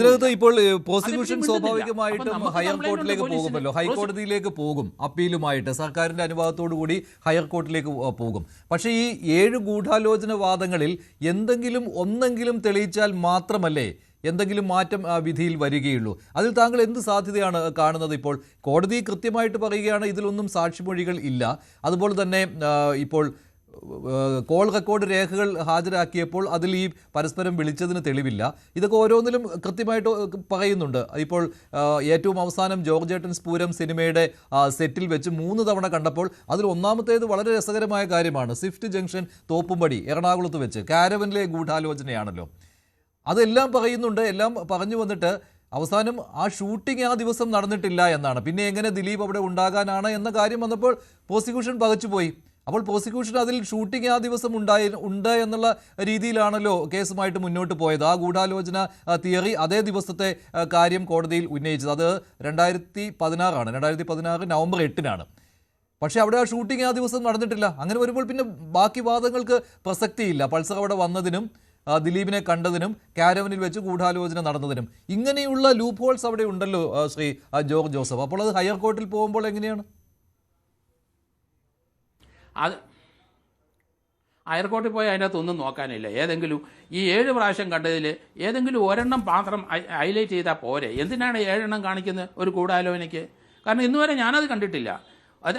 ഇതിനകത്ത് ഇപ്പോൾ പ്രോസിക്യൂഷൻ സ്വാഭാവികമായിട്ടും ഹൈക്കോടതിയിലേക്ക് പോകുമല്ലോ, ഹൈക്കോടതിയിലേക്ക് പോകും അപ്പീലുമായിട്ട്, സർക്കാരിന്റെ അനുവാദത്തോടു കൂടി ഹൈക്കോടതിയിലേക്ക് പോകും. പക്ഷേ ഈ 7 ഗൂഢാലോചന വാദങ്ങളിൽ എന്തെങ്കിലും ഒന്നെങ്കിലും തെളിയിച്ചാൽ മാത്രമല്ലേ എന്തെങ്കിലും മാറ്റം വിധിയിൽ വരികയുള്ളൂ? അതിൽ താങ്കൾ എന്ത് സാധ്യതയാണ് കാണുന്നത്? ഇപ്പോൾ കോടതി കൃത്യമായിട്ട് പറയുകയാണ് ഇതിലൊന്നും സാക്ഷിമൊഴികൾ ഇല്ല. അതുപോലെ തന്നെ ഇപ്പോൾ കോൾ റെക്കോർഡ് രേഖകൾ ഹാജരാക്കിയപ്പോൾ അതിൽ ഈ പരസ്പരം വിളിച്ചതിന് തെളിവില്ല. ഇതൊക്കെ ഓരോന്നിലും കൃത്യമായിട്ട് പറയുന്നുണ്ട്. ഇപ്പോൾ ഏറ്റവും അവസാനം ജോർജേട്ടൻ സ്പൂരം സിനിമയുടെ സെറ്റിൽ വെച്ച് 3 തവണ കണ്ടപ്പോൾ അതിൽ ഒന്നാമത്തേത് വളരെ രസകരമായ കാര്യമാണ്. സ്വിഫ്റ്റ് ജംഗ്ഷൻ തോപ്പുംപടി എറണാകുളത്ത് വെച്ച് കാരവനിലെ ഗൂഢാലോചനയാണല്ലോ. അതെല്ലാം പറയുന്നുണ്ട്. എല്ലാം പറഞ്ഞു വന്നിട്ട് അവസാനം ആ ഷൂട്ടിംഗ് ആ ദിവസം നടന്നിട്ടില്ല എന്നാണ്. പിന്നെ എങ്ങനെ ദിലീപ് അവിടെ ഉണ്ടാകാനാണ് എന്ന കാര്യം വന്നപ്പോൾ പ്രോസിക്യൂഷൻ പകച്ചുപോയി. അപ്പോൾ പ്രോസിക്യൂഷൻ അതിൽ ഷൂട്ടിംഗ് ആ ദിവസം ഉണ്ട് എന്നുള്ള രീതിയിലാണല്ലോ കേസുമായിട്ട് മുന്നോട്ട് പോയത്. ആ ഗൂഢാലോചന തിയറി അതേ ദിവസത്തെ കാര്യം കോടതിയിൽ ഉന്നയിച്ചത്. അത് 2016 നവംബർ 8-നാണ്. പക്ഷേ അവിടെ ആ ഷൂട്ടിംഗ് ആ ദിവസം നടന്നിട്ടില്ല. അങ്ങനെ വരുമ്പോൾ പിന്നെ ബാക്കി വാദങ്ങൾക്ക് പ്രസക്തിയില്ല. പൾസർ അവിടെ വന്നതിനും ദിലീപിനെ കണ്ടതിനും കാരവനിൽ വെച്ച് ഗൂഢാലോചന നടന്നതിനും ഇങ്ങനെയുള്ള ലൂപ്പ് ഹോൾസ് അവിടെ ഉണ്ടല്ലോ ശ്രീ ജോർജ് ജോസഫ്. അപ്പോൾ അത് ഹയർ കോർട്ടിൽ പോകുമ്പോൾ എങ്ങനെയാണ്? അത് ഹയർ കോർട്ടിൽ പോയി അതിനകത്തൊന്നും നോക്കാനില്ല. ഏതെങ്കിലും ഈ 7 പ്രാവശ്യം കണ്ടതിൽ ഏതെങ്കിലും ഒരെണ്ണം മാത്രം ഹൈലൈറ്റ് ചെയ്താൽ പോരെ? എന്തിനാണ് 7 എണ്ണം കാണിക്കുന്നത് ഒരു ഗൂഢാലോചനയ്ക്ക്? കാരണം ഇന്നുവരെ ഞാനത് കണ്ടിട്ടില്ല.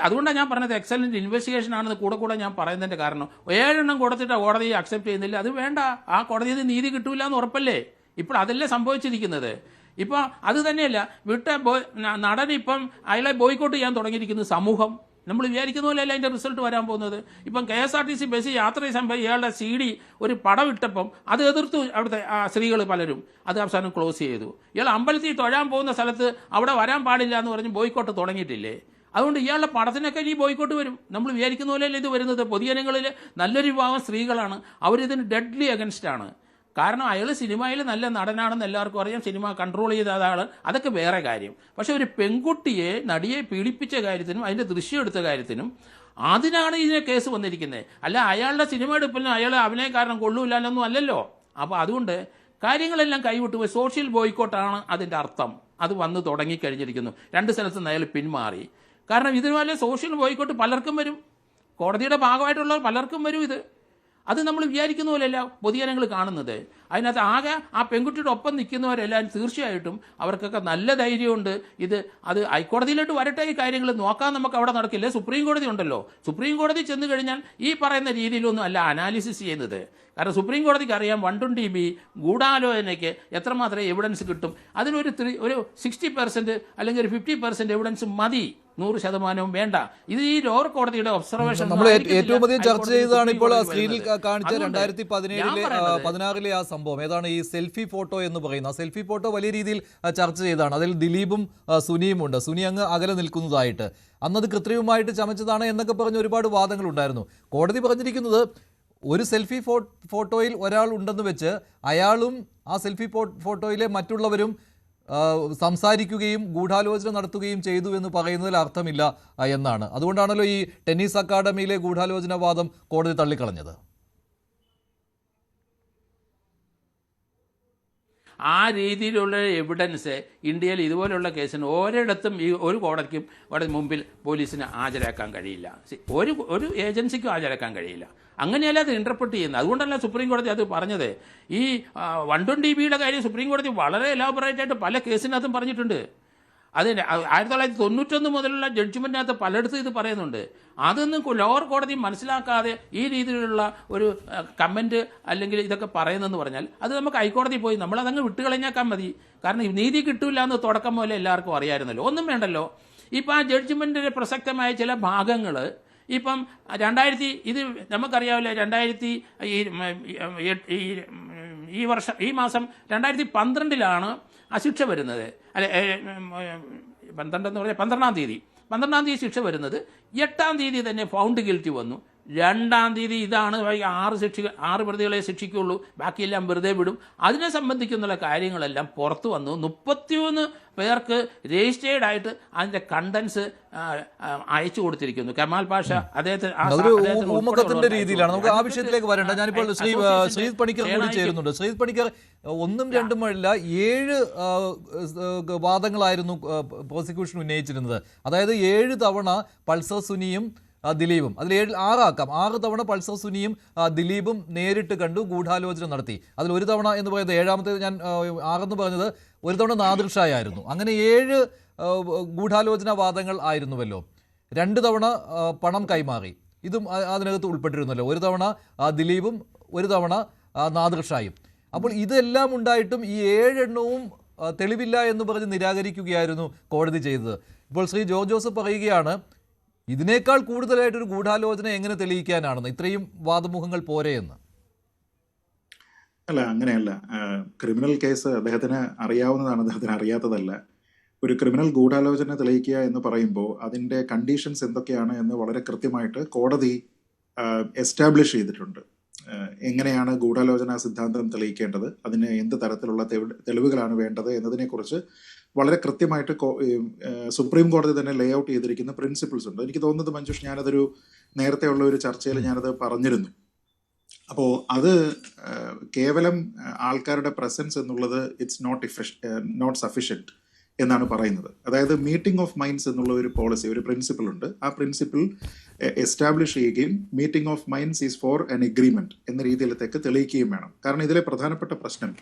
അതുകൊണ്ടാണ് ഞാൻ പറഞ്ഞത് എക്സലൻറ്റ് ഇൻവെസ്റ്റിഗേഷൻ ആണെന്ന് കൂടെ ഞാൻ പറയുന്നതിൻ്റെ കാരണം 7 എണ്ണം കൊടുത്തിട്ട് കോടതി അക്സെപ്റ്റ് ചെയ്യുന്നില്ല. അത് വേണ്ട, ആ കോടതിയിൽ നീതി കിട്ടൂല എന്ന് ഉറപ്പല്ലേ? ഇപ്പോൾ അതല്ലേ സംഭവിച്ചിരിക്കുന്നത്. ഇപ്പോൾ അത് തന്നെയല്ല, നടൻ ഇപ്പം അയാളെ ബോയ്ക്കോട്ട് ചെയ്യാൻ തുടങ്ങിയിരിക്കുന്നത് സമൂഹം. നമ്മൾ വിചാരിക്കുന്ന പോലെയല്ല അതിൻ്റെ റിസൾട്ട് വരാൻ പോകുന്നത്. ഇപ്പം KSRTC ബസ് യാത്ര ചെയ്യുമ്പോൾ ഇയാളുടെ CD ഒരു പടം ഇട്ടപ്പം അത് എതിർത്തു അവിടുത്തെ സ്ത്രീകൾ പലരും. അത് അവസാനം ക്ലോസ് ചെയ്തു. ഇയാൾ അമ്പലത്തിൽ തൊഴാൻ പോകുന്ന സ്ഥലത്ത് അവിടെ വരാൻ പാടില്ല എന്ന് പറഞ്ഞ് ബോയ്ക്കോട്ട് തുടങ്ങിയിട്ടില്ലേ? അതുകൊണ്ട് ഇയാളുടെ പടത്തിനൊക്കെ ഈ ബോയ്ക്കോട്ട് വരും. നമ്മൾ വിചാരിക്കുന്ന പോലെയല്ല ഇത് വരുന്നത്. പൊതുജനങ്ങളിൽ നല്ലൊരു വിഭാഗം സ്ത്രീകളാണ്, അവരിതിന് ഡെഡ്ലി അഗൻസ്റ്റാണ്. കാരണം അയാൾ സിനിമയിൽ നല്ല നടനാണെന്ന് എല്ലാവർക്കും അറിയാം, സിനിമ കൺട്രോൾ ചെയ്ത ആളാണ്, അതൊക്കെ വേറെ കാര്യം. പക്ഷേ ഒരു പെൺകുട്ടിയെ നടിയെ പീഡിപ്പിച്ച കാര്യത്തിനും അതിൻ്റെ ദൃശ്യം എടുത്ത കാര്യത്തിനും അതിനാണ് ഇതിനെ കേസ് വന്നിരിക്കുന്നത്. അല്ല അയാളുടെ സിനിമ എടുപ്പിനും അയാൾ അഭിനയക്കാരൻ കൊള്ളൂല്ലൊന്നും അല്ലല്ലോ. അപ്പോൾ അതുകൊണ്ട് കാര്യങ്ങളെല്ലാം കൈവിട്ടു പോയി. സോഷ്യൽ ബോയ്ക്കോട്ടാണ് അതിൻ്റെ അർത്ഥം. അത് വന്ന് തുടങ്ങിക്കഴിഞ്ഞിരിക്കുന്നു. 2 സ്ഥലത്ത് നിന്ന് അയാൾ പിന്മാറി. കാരണം ഇതുപോലെ സോഷ്യൽ ബോയ്ക്കോട്ട് പലർക്കും വരും, കോടതിയുടെ ഭാഗമായിട്ടുള്ളവർ പലർക്കും വരും. അത് നമ്മൾ വിചാരിക്കുന്ന പോലെയല്ല പൊതുജനങ്ങൾ കാണുന്നത്. അതിനകത്ത് ആകെ ആ പെൺകുട്ടിയുടെ ഒപ്പം നിൽക്കുന്നവരെല്ലാം തീർച്ചയായിട്ടും അവർക്കൊക്കെ നല്ല ധൈര്യമുണ്ട്. അത് ഹൈക്കോടതിയിലോട്ട് വരട്ടെ, ഈ കാര്യങ്ങൾ നോക്കാൻ നമുക്ക് അവിടെ നടക്കില്ല. സുപ്രീം കോടതി ഉണ്ടല്ലോ, സുപ്രീം കോടതി ചെന്ന് കഴിഞ്ഞാൽ ഈ പറയുന്ന രീതിയിലൊന്നും അല്ല അനാലിസിസ് ചെയ്യുന്നത്. കാരണം സുപ്രീം കോടതിക്ക് അറിയാം 120B ഗൂഢാലോചനയ്ക്ക് എത്രമാത്രം എവിഡൻസ് കിട്ടും. അതിനൊരു 60% അല്ലെങ്കിൽ ഒരു 50% എവിഡൻസ് മതി, 100% വേണ്ട. ഇത് ഈ ലോവർ കോടതിയുടെ ഒബ്സർവേഷൻ. നമ്മൾ ഏറ്റവും അധികം ചർച്ച ചെയ്തതാണ് ഇപ്പോൾ സ്ക്രീനിൽ കാണിച്ച 2016 ആ സംഭവം. ഏതാണ് ഈ സെൽഫി ഫോട്ടോ എന്ന് പറയുന്നത്? ആ സെൽഫി ഫോട്ടോ വലിയ രീതിയിൽ ചർച്ച ചെയ്തതാണ്. അതിൽ ദിലീപും സുനിയും ഉണ്ട്. സുനി അങ്ങ് അകലെ നിൽക്കുന്നതായിട്ട്, അന്നത് കൃത്രിമമായിട്ട് ചമച്ചതാണ് എന്നൊക്കെ പറഞ്ഞ് ഒരുപാട് വാദങ്ങൾ ഉണ്ടായിരുന്നു. കോടതി പറഞ്ഞിരിക്കുന്നത് ഒരു സെൽഫി ഫോട്ടോയിൽ ഒരാൾ ഉണ്ടെന്ന് വെച്ച് അയാളും ആ സെൽഫി ഫോട്ടോയിലെ മറ്റുള്ളവരും സംസാരിക്കുകയും ഗൂഢാലോചന നടത്തുകയും ചെയ്തു എന്ന് പറയുന്നതിൽ അർത്ഥമില്ല എന്നാണ്. അതുകൊണ്ടാണല്ലോ ഈ ടെന്നീസ് അക്കാഡമിയിലെ ഗൂഢാലോചന വാദം കോടതി തള്ളിക്കളഞ്ഞത്. ആ രീതിയിലുള്ള എവിഡൻസ് ഇന്ത്യയിൽ ഇതുപോലുള്ള കേസിന് ഒരിടത്തും ഈ ഒരു കോടതിക്കും മുമ്പിൽ പോലീസിന് ഹാജരാക്കാൻ കഴിയില്ല. ഒരു ഏജൻസിക്കും ഹാജരാക്കാൻ കഴിയില്ല. അങ്ങനെയല്ല അത് ഇൻ്റർപ്രറ്റ് ചെയ്യുന്നത്. അതുകൊണ്ടല്ല സുപ്രീം കോടതി അത് പറഞ്ഞത്. ഈ 120B കാര്യം സുപ്രീം കോടതി വളരെ എലാബറേറ്റായിട്ട് പല കേസിനകത്തും പറഞ്ഞിട്ടുണ്ട്. അതിന് 1991 മുതലുള്ള ജഡ്ജ്മെൻറ്റിനകത്ത് പലയിടത്തും ഇത് പറയുന്നുണ്ട്. അതൊന്നും ലോവർ കോടതി മനസ്സിലാക്കാതെ ഈ രീതിയിലുള്ള ഒരു കമൻറ്റ് അല്ലെങ്കിൽ ഇതൊക്കെ പറയുന്നതെന്ന് പറഞ്ഞാൽ അത് നമുക്ക് ഹൈക്കോടതി പോയി നമ്മളതങ്ങ് വിട്ടുകളഞ്ഞാക്കാൻ മതി. കാരണം നീതി കിട്ടില്ല എന്ന് തുടക്കം പോലെ എല്ലാവർക്കും അറിയാമായിരുന്നല്ലോ. ഒന്നും വേണ്ടല്ലോ. ഇപ്പം ആ ജഡ്ജ്മെൻറ്റിൻ്റെ പ്രസക്തമായ ചില ഭാഗങ്ങൾ ഇപ്പം ഇത് നമുക്കറിയാമല്ലോ. ഈ മാസം 2012 ആ ശിക്ഷ വരുന്നത്. അല്ലെ 12 എന്ന് പറഞ്ഞാൽ 12-ാം തീയതി ശിക്ഷ വരുന്നത്. 8-ാം തീയതി തന്നെ ഫൗണ്ട് ഗിൽറ്റി വന്നു. 2-ാം തീയതി ഇതാണ് 6 പ്രതികളെ ശിക്ഷിക്കുള്ളൂ, ബാക്കിയെല്ലാം വെറുതെ വിടും. അതിനെ സംബന്ധിക്കുന്ന കാര്യങ്ങളെല്ലാം പുറത്തു വന്നു. 33 പേർക്ക് രജിസ്റ്റേർഡ് ആയിട്ട് അതിൻ്റെ കണ്ടൻസ് അയച്ചു കൊടുത്തിരിക്കുന്നു. കമാൽ പാഷ അദ്ദേഹത്തിന് അതൊരു ഊമക്കത്തിന്റെ രീതിയിലാണ്. നമുക്ക് ആ വിഷയത്തിലേക്ക് വരണ്ട. ഞാനിപ്പോൾ ശ്രീജിത് പണിക്കർ കൂടി ചേരുന്നുണ്ട്. ശ്രീജിത് പണിക്കർ, 1ഉം 2ഉം അല്ല 7 വാദങ്ങളായിരുന്നു പ്രോസിക്യൂഷൻ ഉന്നയിച്ചിരുന്നത്. അതായത് 7 തവണ പൾസർ സുനിയും ദിലീപും, അതിൽ 6 ആക്കാം, 6 തവണ പൾസർ സുനിയും ദിലീപും നേരിട്ട് കണ്ടു, ഗൂഢാലോചന നടത്തി. അതിൽ 1 തവണ എന്ന് പറയുന്നത്, 7ാമത്തേത് ഞാൻ 6 പറഞ്ഞത് 1 തവണ നാദിർ ഷാ ആയിരുന്നു. അങ്ങനെ 7 ഗൂഢാലോചന വാദങ്ങൾ ആയിരുന്നുവല്ലോ. 2 തവണ പണം കൈമാറി, ഇതും അതിനകത്ത് ഉൾപ്പെട്ടിരുന്നല്ലോ. 1 തവണ ദിലീപും 1 തവണ നാദിർ ഷായും. അപ്പോൾ ഇതെല്ലാം ഉണ്ടായിട്ടും ഈ 7 എണ്ണവും തെളിവില്ല എന്ന് പറഞ്ഞ് നിരാകരിക്കുകയായിരുന്നു കോടതി ചെയ്തത്. ഇപ്പോൾ ശ്രീ ജോർജ് ജോസഫ് പറയുകയാണ്, ഇതിനേക്കാൾ കൂടുതലായിട്ടൊരു ഗൂഢാലോചന എങ്ങനെ തെളിയിക്കാനാണെന്ന്, ഇത്രയും വാദമുഖങ്ങൾ പോരെയെന്ന്. അല്ല, അങ്ങനെയല്ല. ക്രിമിനൽ കേസ് അദ്ദേഹത്തിന് അറിയാവുന്നതാണ്, അദ്ദേഹത്തിന് അറിയാത്തതല്ല. ഒരു ക്രിമിനൽ ഗൂഢാലോചന തെളിയിക്കുക എന്ന് പറയുമ്പോൾ അതിൻ്റെ കണ്ടീഷൻസ് എന്തൊക്കെയാണ് എന്ന് വളരെ കൃത്യമായിട്ട് കോടതി എസ്റ്റാബ്ലിഷ് ചെയ്തിട്ടുണ്ട്. എങ്ങനെയാണ് ഗൂഢാലോചന സിദ്ധാന്തം തെളിയിക്കേണ്ടത്, അതിന് എന്ത് തരത്തിലുള്ള തെളിവുകളാണ് വേണ്ടത് എന്നതിനെക്കുറിച്ച് വളരെ കൃത്യമായിട്ട് സുപ്രീം കോടതി തന്നെ ലേ ഔട്ട് ചെയ്തിരിക്കുന്ന പ്രിൻസിപ്പിൾസ് ഉണ്ട്. എനിക്ക് തോന്നുന്നത് മഞ്ജുഷ്, ഞാനതൊരു നേരത്തെ ഉള്ള ഒരു ചർച്ചയിൽ ഞാനത് പറഞ്ഞിരുന്നു. അപ്പോൾ അത് കേവലം ആൾക്കാരുടെ പ്രസൻസ് എന്നുള്ളത് ഇറ്റ്സ് നോട്ട് സഫിഷ്യൻറ്റ് എന്നാണ് പറയുന്നത്. അതായത് മീറ്റിംഗ് ഓഫ് മൈൻഡ്സ് എന്നുള്ള ഒരു പോളിസി, ഒരു പ്രിൻസിപ്പിൾ ഉണ്ട്. ആ പ്രിൻസിപ്പിൾ എസ്റ്റാബ്ലിഷ് ചെയ്യുകയും meeting of minds is for an agreement എന്ന രീതിയിലത്തേക്ക് തെളിയിക്കുകയും വേണം. കാരണം ഇതിലെ പ്രധാനപ്പെട്ട പ്രശ്നം,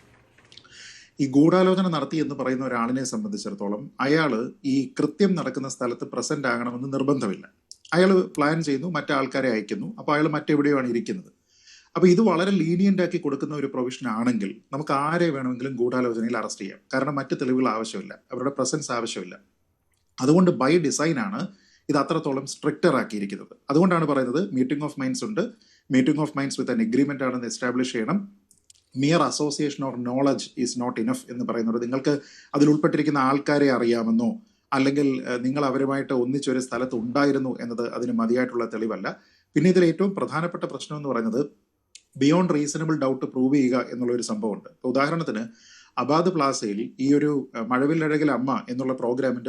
ഈ ഗൂഢാലോചന നടത്തി എന്ന് പറയുന്ന ഒരാളിനെ സംബന്ധിച്ചിടത്തോളം അയാൾ ഈ കൃത്യം നടക്കുന്ന സ്ഥലത്ത് പ്രസന്റ് ആകണമെന്ന് നിർബന്ധമില്ല. അയാൾ പ്ലാൻ ചെയ്യുന്നു, മറ്റാൾക്കാരെ അയക്കുന്നു, അപ്പോൾ അയാൾ മറ്റെവിടെയാണ് ഇരിക്കുന്നത്. അപ്പോൾ ഇത് വളരെ ലീനിയൻ്റ് ആക്കി കൊടുക്കുന്ന ഒരു പ്രൊവിഷൻ ആണെങ്കിൽ നമുക്ക് ആരെ വേണമെങ്കിലും ഗൂഢാലോചനയിൽ അറസ്റ്റ് ചെയ്യാം. കാരണം മറ്റ് തെളിവുകൾ ആവശ്യമില്ല, അവരുടെ പ്രസൻസ് ആവശ്യമില്ല. അതുകൊണ്ട് ബൈ ഡിസൈനാണ് ഇത് അത്രത്തോളം സ്ട്രിക്റ്റർ ആക്കിയിരിക്കുന്നത്. അതുകൊണ്ടാണ് പറയുന്നത് മീറ്റിംഗ് ഓഫ് മൈൻഡ്സ് ഉണ്ട്, meeting of minds with an agreement ആണെന്ന് എസ്റ്റാബ്ലിഷ് ചെയ്യണം. Mere association or knowledge is not enough എന്ന് പറയുന്നത്, നിങ്ങൾക്ക് അതിൽ ഉൾപ്പെട്ടിരിക്കുന്ന ആൾക്കാരെ അറിയാമെന്നോ അല്ലെങ്കിൽ നിങ്ങൾ അവരുമായിട്ട് ഒന്നിച്ചൊരു സ്ഥലത്ത് ഉണ്ടായിരുന്നു എന്നത് അതിന് മതിയായിട്ടുള്ള തെളിവല്ല. പിന്നെ ഇതിൽ ഏറ്റവും പ്രധാനപ്പെട്ട പ്രശ്നം എന്ന് പറയുന്നത് ബിയോണ്ട് റീസണബിൾ ഡൗട്ട് പ്രൂവ് ചെയ്യുക എന്നുള്ളൊരു സംഭവമുണ്ട്. ഉദാഹരണത്തിന് അബാദ് പ്ലാസയിൽ ഈ ഒരു മഴവില്ലഴകിൽ അമ്മ എന്നുള്ള പ്രോഗ്രാമിൻ്റെ